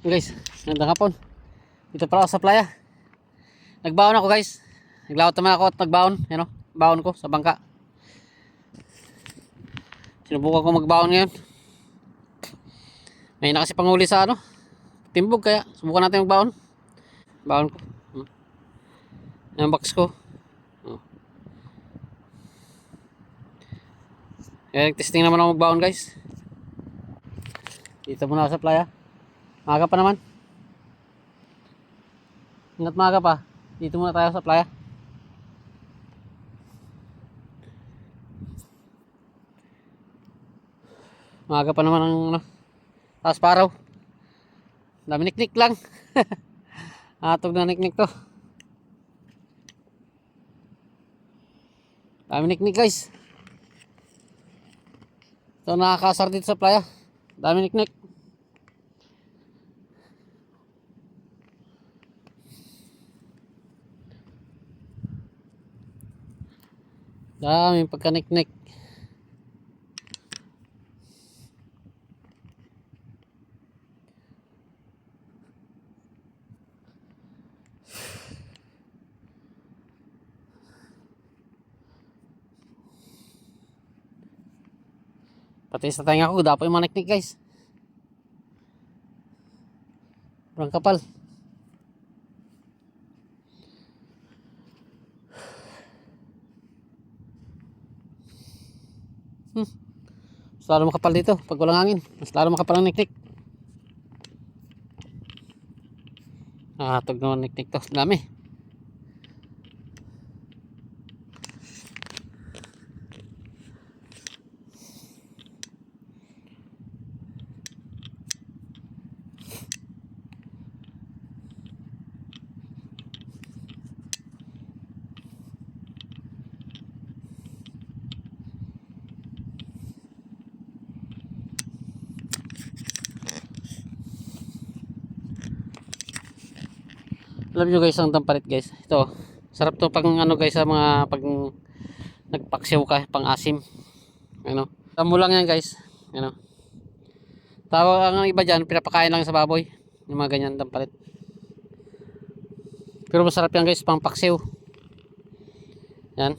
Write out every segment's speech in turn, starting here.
Guys, gandang hapon. Dito pala ako sa playa. Nagbaon ako guys. Naglawat naman ako at nagbaon. Yan o, baon ko sa bangka. Sinubukan ko magbaon ngayon. May na kasi panguli sa ano, timbog, kaya subukan natin magbaon. Baon ko. Yung box ko. Kaya nag-testing naman ako magbaon guys. Dito muna ako sa playa. Maaga pa naman. Ingat, maaga pa. Dito muna tayo sa playa. Maaga pa naman ang ano, taas paraw. Dami niknik lang. Atog na niknik to. Dami niknik guys. Ito nakakasar dito sa playa. Dami niknik. Daming pagkaniknik. Pati sa tenga ko, dapat yung maniknik guys. Sobrang kapal. Mas lalo makapal dito pag walang hangin. Mas lalo makapal ang niknik. Nakatog naman niknik to. Dami. Alam nyo guys, ang tampalit guys, ito sarap to pag ano guys, sa mga pag nagpaksiw ka pang asim, ano, tamo lang yan guys, ano, tawag ang iba dyan, pinapakain lang sa baboy yung mga ganyan tampalit, pero masarap yan guys pang paksiw. Yan,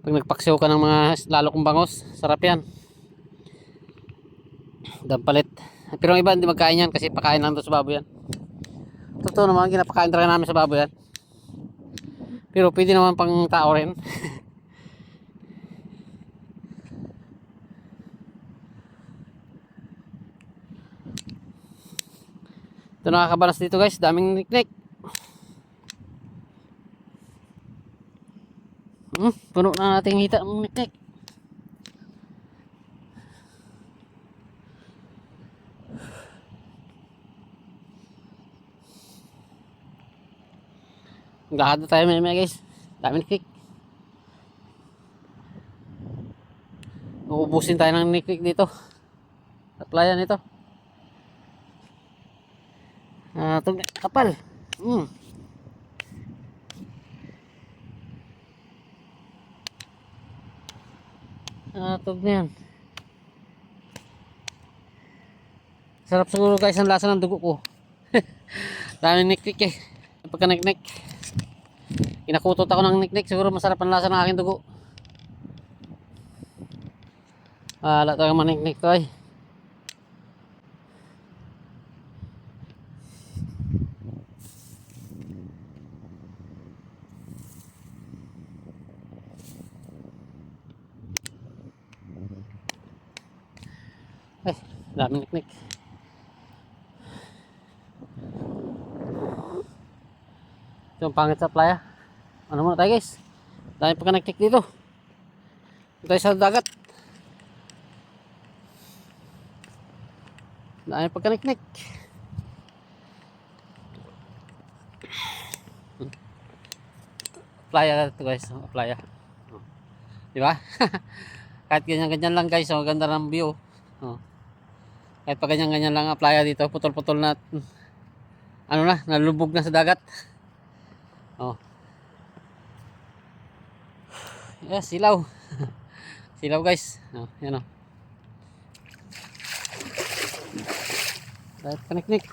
pag nagpaksiw ka ng mga lalo kong bangos, sarap yan tampalit. Pero ang iba hindi magkain yan kasi pakain lang to sa baboy yan. Totoo naman, ginapakain talaga namin sa baboy yan. Pero pwede naman pang tao rin. Ito nakakabalas dito guys, daming niknik. Puno na nating hita ng niknik. Gahado tayo may guys. Dami niknik. Uubusin tayo ng niknik dito. Sa playa nito. Itong kapal. Itong na yan. Sarap siguro guys ang lasa ng dugo ko. Dami niknik eh. Pagka niknik, inakutot ako ng niknik, siguro masarap ang lasa ng aking dugo. Wala tayong maniknik to ay. Ay, dami niknik. Ito yung pangit sa playa. Ano muna tayo guys, dami pagka-niknik dito. Ito tayo sa dagat, dami pagka-niknik. Playa ito guys, playa. Diba? Kahit ganyan-ganyan lang guys, ang ganda ng view. Kahit pa ganyan-ganyan lang ang playa dito, putol-putol na, ano na, nalubog na sa dagat. Yes, silaw. Silaw guys. Yan o. Kahit kaniknik.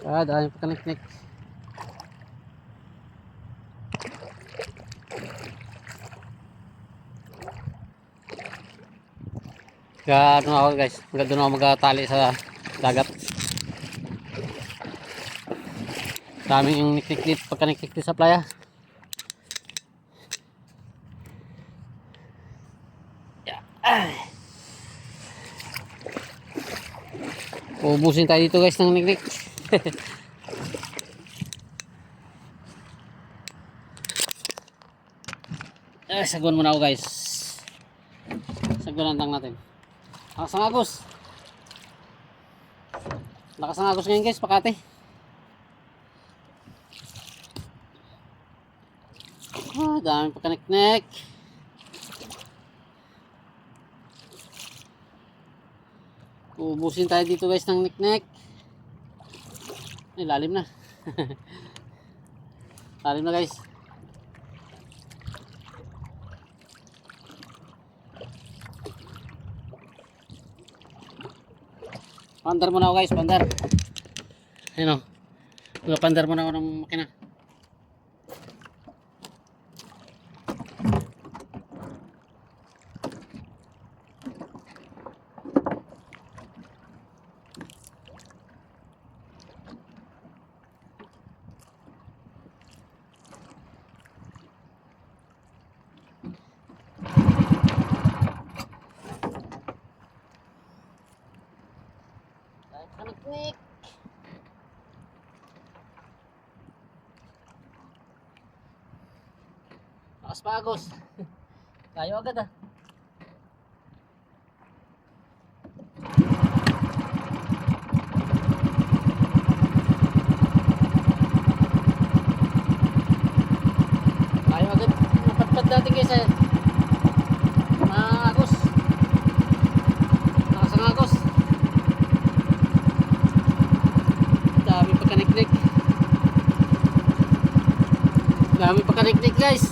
Dahil pa kaniknik. Kaya ano ako guys, hanggang doon ako magtatali sa dagat. Daming yung niknik pagka-niknik sa playa. Uubusin tayo dito guys ng niknik. Saguan muna ako guys. Saguan lang natin. Lakas ang agos. Lakas ang agos ngayon guys, Pakate. Dami pa kaniknik. Uubusin tayo dito guys ng niknik. Ay, lalim na. Lalim na guys. Pandar muna ako guys, pandar. Ayun o. Pandar muna ako ng makina. Kaniknik. Lakas pa agos. Tayo agad ah. Tayo agad. Napatpad natin guys eh. Agos. Lakas ang agos. Dami pa kaniknik. Dami pa kaniknik guys.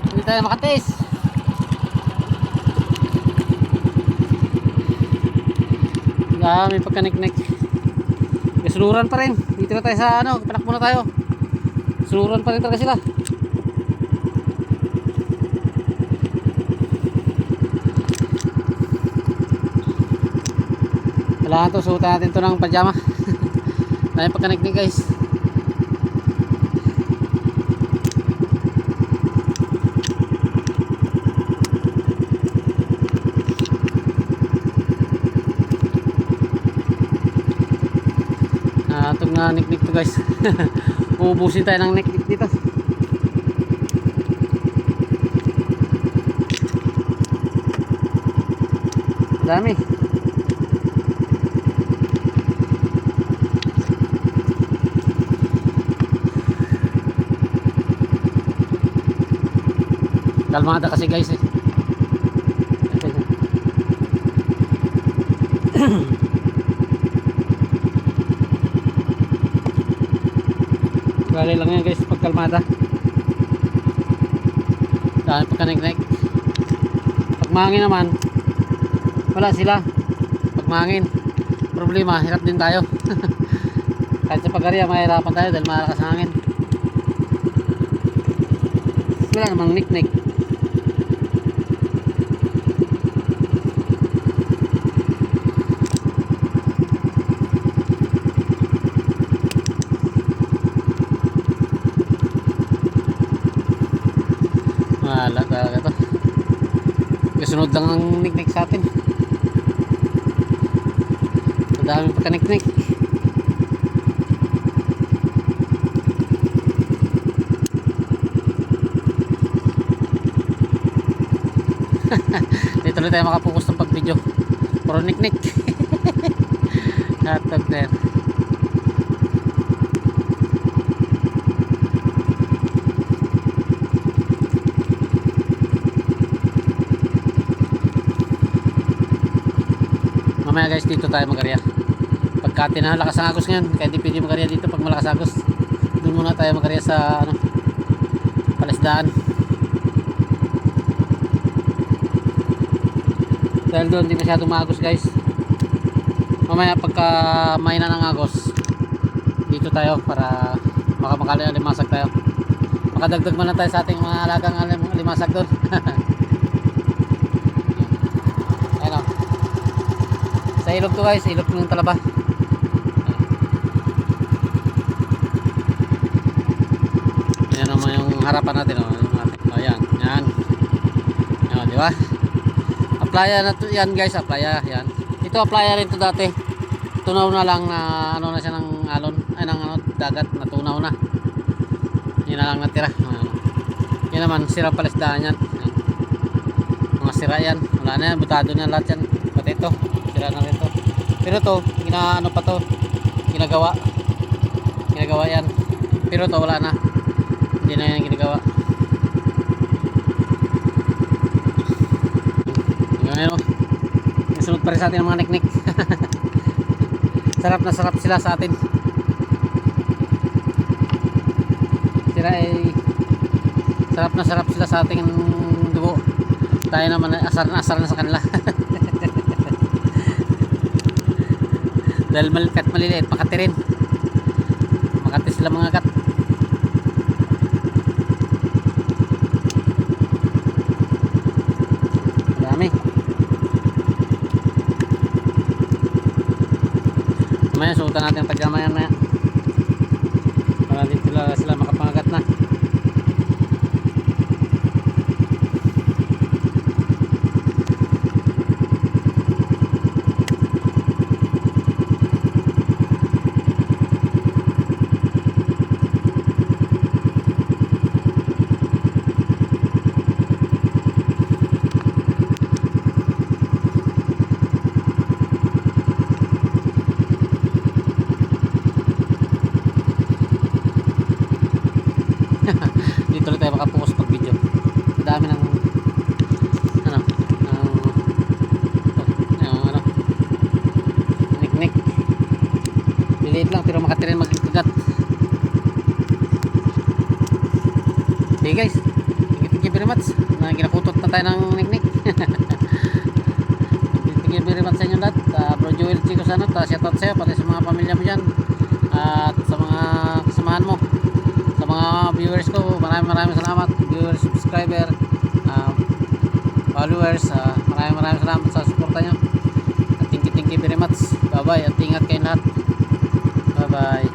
Hindi tayo makatis. Dami pa kaniknik. Suluran pa rin. Dito na tayo sa ano, panakbo na tayo. Suluran pa rin talaga sila. Kailangan to, suotan natin to ng pajama. Dami pa kaniknik guys. Itong niknik to guys. Uubusin tayo ng niknik dito. Dami. Kalmada kasi guys eh. Bali lang yan guys pag kalmada. Dahil pag kaniknik. Pag mahangin naman, wala sila. Pag mahangin, problema, hirap din tayo. Kahit sa pag-area mahirapan tayo dahil malakas ang hangin. Wala namang niknik. Wala talaga to. Kasunod lang ang niknik sa atin. Madami pa kaniknik. Dito na tayo makapokus ng pag-video. Puro niknik. Hatag na yan. Mamaya guys dito tayo mag-area. Pagka tinalakas ang agos ngayon, kaya hindi pwede mag-area dito pag malakas agos. Doon muna tayo mag-area sa ano, Palisdaan. Dahil doon hindi masyadong maagos guys. Mamaya pagka mahina ng agos, dito tayo para makalimasag tayo. Makadagdag man lang tayo sa ating mga alagang limasag doon. Ayan o. Sa ilog to guys, ilog ng Talaba. Ayan naman yung harapan natin o. Ayan, yan. Ayan, di ba? Aplaya na to yan guys, aplaya, yan. Ito aplaya rin to dati. Tunaw na lang na ano na siya ng alon, ay ng ano, dagat, natunaw na. Yun na lang natira. Yan naman, sira palisdaan yan. Yan. Mga sira yan. Wala na yan, butado na lahat yan. Pati ito, sira na rin to. Pero to, ano pa to, ginagawa yan. Pero to, wala na. Hindi na yan ginagawa. Ngayon, sunod pa rin sa atin ang mga niknik. Sarap na sarap sila sa atin. Sarap na sarap sila sa ating dugo. Tayo naman asar na sa kanila. Dahil maliliit, makati rin. Makati sila mga gat. Marami. Mamaya suutan natin ang tagyamayan na yan. Para dito sila makapangagat na. Dito lang tayo makapokus pag video. Dami ng ano niknik. Liliit lang pero makatirin magkagat. Okay guys, thank you very much na ginaputot na tayo ng niknik. Thank you very much sa inyo lahat. Bro Joel Chico Sanot, shout out sa'yo pati sa mga pamilya mo dyan at sa mga kasamahan mo, sa mga viewers ko. Maraming salamat, viewers, subscriber, followers. Maraming salamat sa suporta nyo. Thank you very much. Bye bye at ingat kayo lahat. Bye bye.